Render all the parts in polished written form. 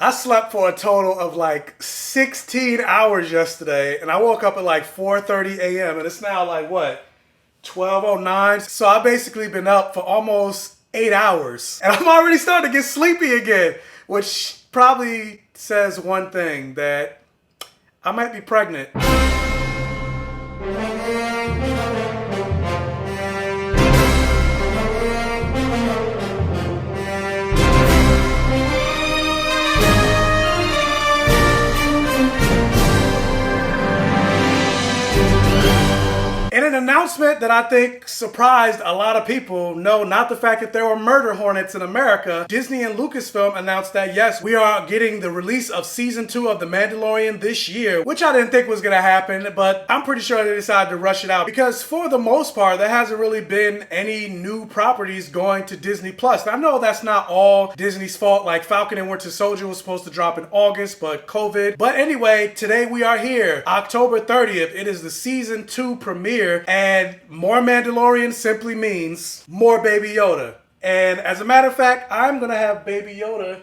I slept for a total of like 16 hours yesterday, and I woke up at like 4:30 a.m. and it's now like what? 12:09. So I've basically been up for almost 8 hours. And I'm already starting to get sleepy again, which probably says one thing, that I might be pregnant. In an announcement that I think surprised a lot of people, no, not the fact that there were murder hornets in America, Disney and Lucasfilm announced that yes, we are getting the release of season 2 of The Mandalorian this year, which I didn't think was going to happen, but I'm pretty sure they decided to rush it out because for the most part, there hasn't really been any new properties going to Disney Plus. I know that's not all Disney's fault, like Falcon and Winter Soldier was supposed to drop in August, but COVID. But anyway, today we are here, October 30th. It is the season 2 premiere. And more Mandalorian simply means more Baby Yoda. And as a matter of fact, I'm going to have Baby Yoda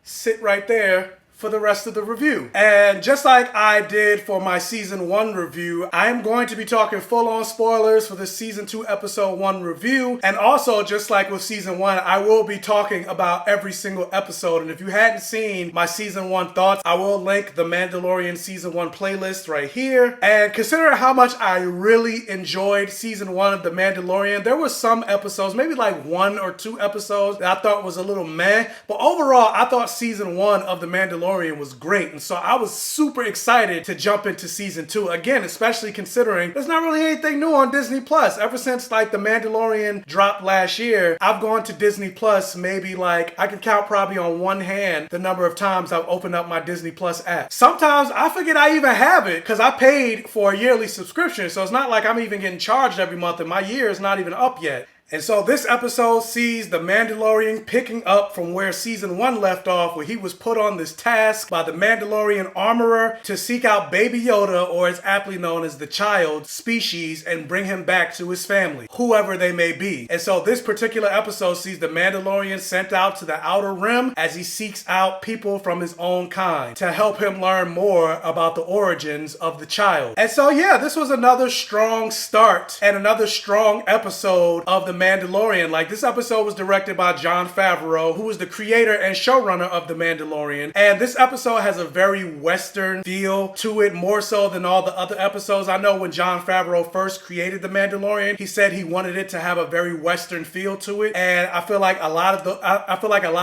sit right there for the rest of the review. And just like I did for my season 1 review, I'm going to be talking full-on spoilers for the season 2 episode 1 review. And also, just like with season 1, I will be talking about every single episode. And if you hadn't seen my season 1 thoughts, I will link the Mandalorian season 1 playlist right here. And considering how much I really enjoyed season 1 of The Mandalorian, there were some episodes, maybe like 1 or 2 episodes that I thought was a little meh. But overall, I thought season 1 of The Mandalorian was great, and so I was super excited to jump into season 2 again, especially considering there's not really anything new on Disney Plus. Ever since like The Mandalorian dropped last year, I've gone to Disney Plus maybe like I can count probably on one hand the number of times I've opened up my Disney Plus app. Sometimes I forget I even have it because I paid for a yearly subscription, so it's not like I'm even getting charged every month, and my year is not even up yet. And so this episode sees the Mandalorian picking up from where season 1 left off, where he was put on this task by the Mandalorian armorer to seek out Baby Yoda, or as aptly known as the child species, and bring him back to his family, whoever they may be. And so this particular episode sees the Mandalorian sent out to the Outer Rim as he seeks out people from his own kind to help him learn more about the origins of the child. And so yeah, this was another strong start and another strong episode of The Mandalorian. Like, this episode was directed by Jon Favreau, who was the creator and showrunner of The Mandalorian. And this episode has a very Western feel to it, more so than all the other episodes. I know when Jon Favreau first created The Mandalorian, he said he wanted it to have a very Western feel to it. And I feel like a lot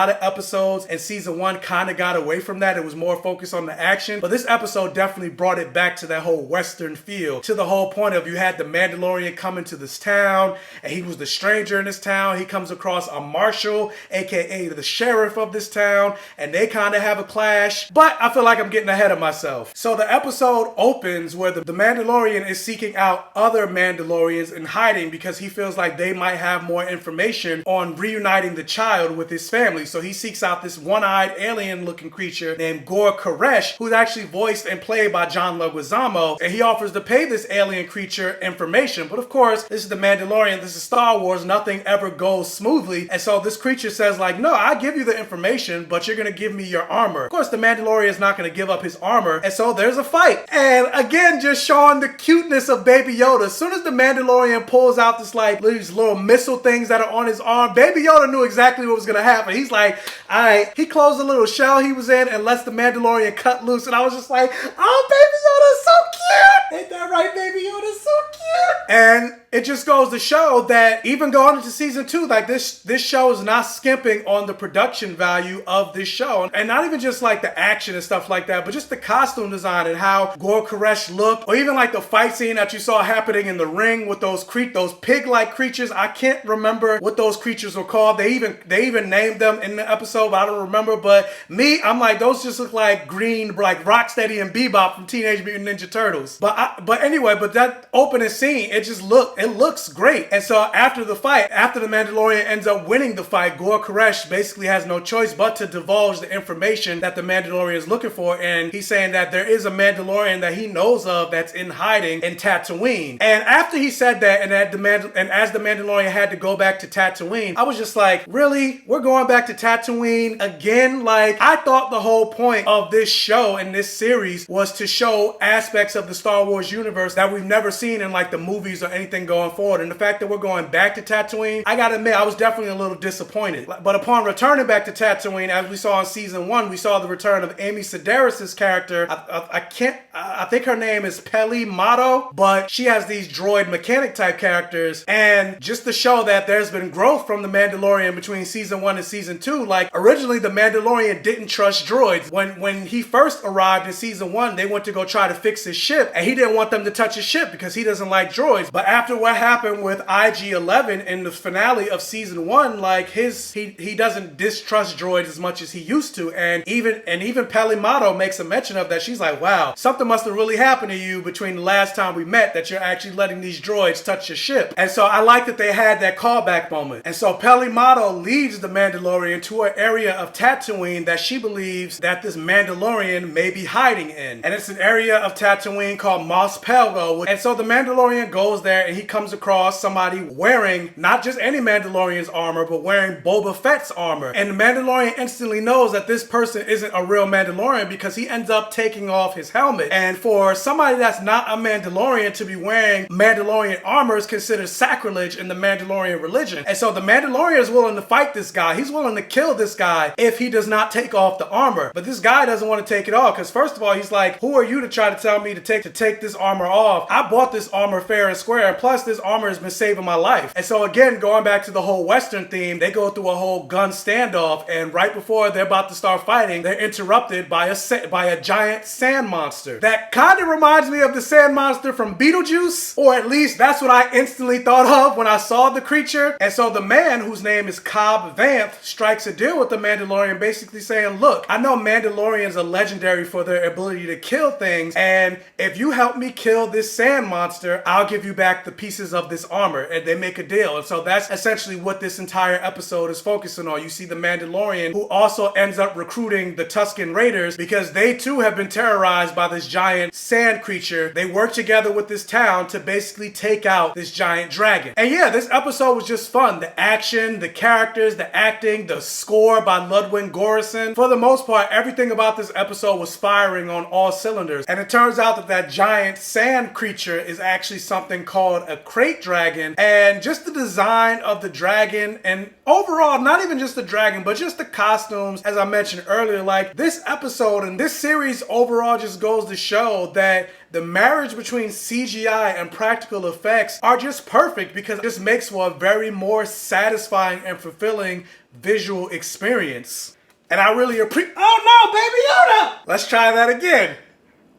of episodes in season 1 kind of got away from that. It was more focused on the action. But this episode definitely brought it back to that whole Western feel, to the whole point of you had the Mandalorian come into this town, and he was the stranger in this town. He comes across a Marshal, aka the sheriff of this town, and they kind of have a clash. But I feel like I'm getting ahead of myself. So the episode opens where the Mandalorian is seeking out other Mandalorians in hiding because he feels like they might have more information on reuniting the child with his family. So he seeks out this one-eyed alien-looking creature named Gor Koresh, who's actually voiced and played by John Leguizamo, and he offers to pay this alien creature information. But of course, this is the Mandalorian, this is Star Wars, nothing ever goes smoothly. And so this creature says like, no, I give you the information, but you're going to give me your armor. Of course, the Mandalorian is not going to give up his armor. And so there's a fight. And again, just showing the cuteness of Baby Yoda. As soon as the Mandalorian pulls out these little missile things that are on his arm, Baby Yoda knew exactly what was going to happen. He's like, all right, he closed the little shell he was in and lets the Mandalorian cut loose. And I was just like, oh, Baby Yoda is so cute. Ain't that right? Baby Yoda is so cute. And it just goes to show that even going into season 2, like this show is not skimping on the production value of this show. And not even just like the action and stuff like that, but just the costume design and how Gor Koresh looked, or even like the fight scene that you saw happening in the ring with those pig-like creatures. I can't remember what those creatures were called. They even named them in the episode, but I don't remember. But me, I'm like, those just look like green, like Rocksteady and Bebop from Teenage Mutant Ninja Turtles. But anyway, that opening scene scene, it looks great. And so after the fight, after the Mandalorian ends up winning the fight, Gor Koresh basically has no choice but to divulge the information that the Mandalorian is looking for. And he's saying that there is a Mandalorian that he knows of that's in hiding in Tatooine. And after he said that, and as the Mandalorian had to go back to Tatooine, I was just like, really? We're going back to Tatooine again? Like, I thought the whole point of this show and this series was to show aspects of the Star Wars universe that we've never seen in like the movies or anything going forward. And the fact that we're going back to Tatooine, I gotta admit, I was definitely a little disappointed. But upon returning back to Tatooine, as we saw in season 1, we saw the return of Amy Sedaris' character. I think her name is Peli Motto, but she has these droid mechanic type characters. And just to show that there's been growth from the Mandalorian between season 1 and season 2, like originally the Mandalorian didn't trust droids. When he first arrived in season 1, they went to go try to fix his ship, and he didn't want them to touch his ship because he doesn't like droids. But after what happened with IG-11 in the finale of season 1, like he doesn't distrust droids as much as he used to. And even Peli Motto makes a mention of that. She's like, wow, something must have really happened to you between the last time we met that you're actually letting these droids touch your ship. And so I like that they had that callback moment. And so Peli Motto leads the Mandalorian to an area of Tatooine that she believes that this Mandalorian may be hiding in. And it's an area of Tatooine called Mos Pelgo. And so the Mandalorian goes there and he comes across somebody wearing not just any Mandalorian's armor, but wearing Boba Fett's armor. And the Mandalorian instantly knows that this person isn't a real Mandalorian because he ends up taking off his helmet. And for somebody that's not a Mandalorian to be wearing Mandalorian armor is considered sacrilege in the Mandalorian religion. And so the Mandalorian is willing to fight this guy. He's willing to kill this guy if he does not take off the armor. But this guy doesn't want to take it off because first of all, he's like, who are you to try to tell me to take this armor off? I bought this armor fair and square, and plus this armor has been saving my life. And so again, going back to the whole Western theme, they go through a whole gun standoff, and right before they're about to start fighting, they're interrupted by a giant sand monster. That kind of reminds me of the sand monster from Beetlejuice, or at least that's what I instantly thought of when I saw the creature. And so the man, whose name is Cobb Vanth, strikes a deal with the Mandalorian, basically saying, look, I know Mandalorians are legendary for their ability to kill things, and if you help me kill this sand monster, I'll give you back the pieces of this armor. And they make a deal. And so that's essentially what this entire episode is focusing on. You see the Mandalorian, who also ends up recruiting the Tusken Raiders because they too have been terrorized by this giant sand creature. They work together with this town to basically take out this giant dragon. And yeah, this episode was just fun. The action, the characters, the acting, the score by Ludwig Göransson. For the most part, everything about this episode was firing on all cylinders. And it turns out that that giant sand creature is actually something called a crate dragon. And just the design of the dragon, and overall, not even just the dragon, but just the costumes, as I mentioned earlier, like this episode and this series overall just goes to show that the marriage between CGI and practical effects are just perfect because it just makes for a very more satisfying and fulfilling visual experience. And I really appreciate... Oh no, Baby Yoda! Let's try that again.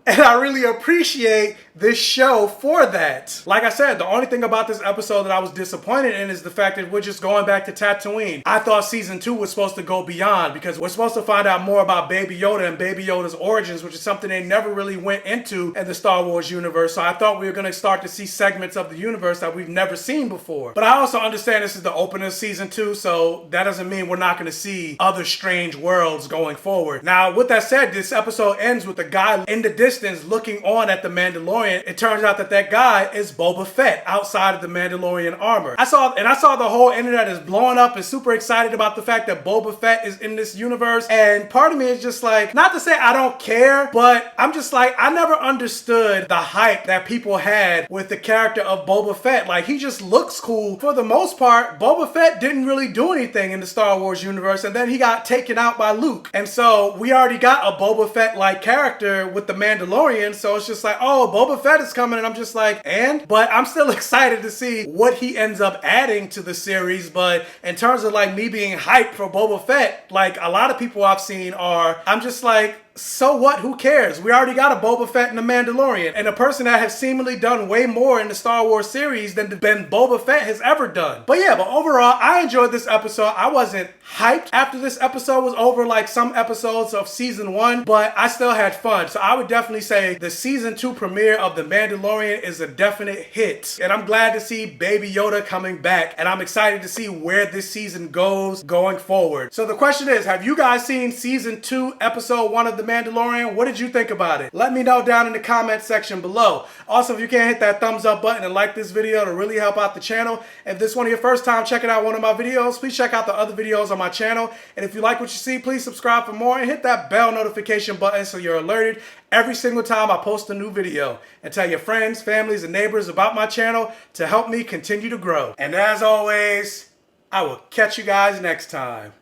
And I really appreciate this show for that. Like I said, the only thing about this episode that I was disappointed in is the fact that we're just going back to Tatooine. I thought season 2 was supposed to go beyond because we're supposed to find out more about Baby Yoda and Baby Yoda's origins, which is something they never really went into in the Star Wars universe. So I thought we were going to start to see segments of the universe that we've never seen before. But I also understand this is the opening of season 2, so that doesn't mean we're not going to see other strange worlds going forward. Now, with that said, this episode ends with a guy in the distance looking on at the Mandalorian. It turns out that that guy is Boba Fett outside of the Mandalorian armor. I saw the whole internet is blowing up and super excited about the fact that Boba Fett is in this universe. And part of me is just like, not to say I don't care, but I'm just like, I never understood the hype that people had with the character of Boba Fett. Like, he just looks cool. For the most part, Boba Fett didn't really do anything in the Star Wars universe, and then he got taken out by Luke. And so we already got a Boba Fett-like character with the Mandalorian, so it's just like, oh, Boba Fett is coming, and I'm just like, but I'm still excited to see what he ends up adding to the series. But in terms of like me being hyped for Boba Fett, like a lot of people I've seen I'm just like, so what? Who cares? We already got a Boba Fett and a Mandalorian, and a person that has seemingly done way more in the Star Wars series than Boba Fett has ever done. But yeah, but overall, I enjoyed this episode. I wasn't hyped after this episode was over like some episodes of season 1, but I still had fun. So I would definitely say the season 2 premiere of The Mandalorian is a definite hit. And I'm glad to see Baby Yoda coming back, and I'm excited to see where this season goes going forward. So the question is, have you guys seen season 2, episode 1 of The Mandalorian? What did you think about it? Let me know down in the comment section below. Also, if you can, hit that thumbs up button and like this video to really help out the channel. If this is one of your first time checking out one of my videos, please check out the other videos on my channel. And if you like what you see, please subscribe for more and hit that bell notification button so you're alerted every single time I post a new video. And tell your friends, families, and neighbors about my channel to help me continue to grow. And as always, I will catch you guys next time.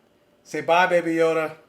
Say bye, Baby Yoda.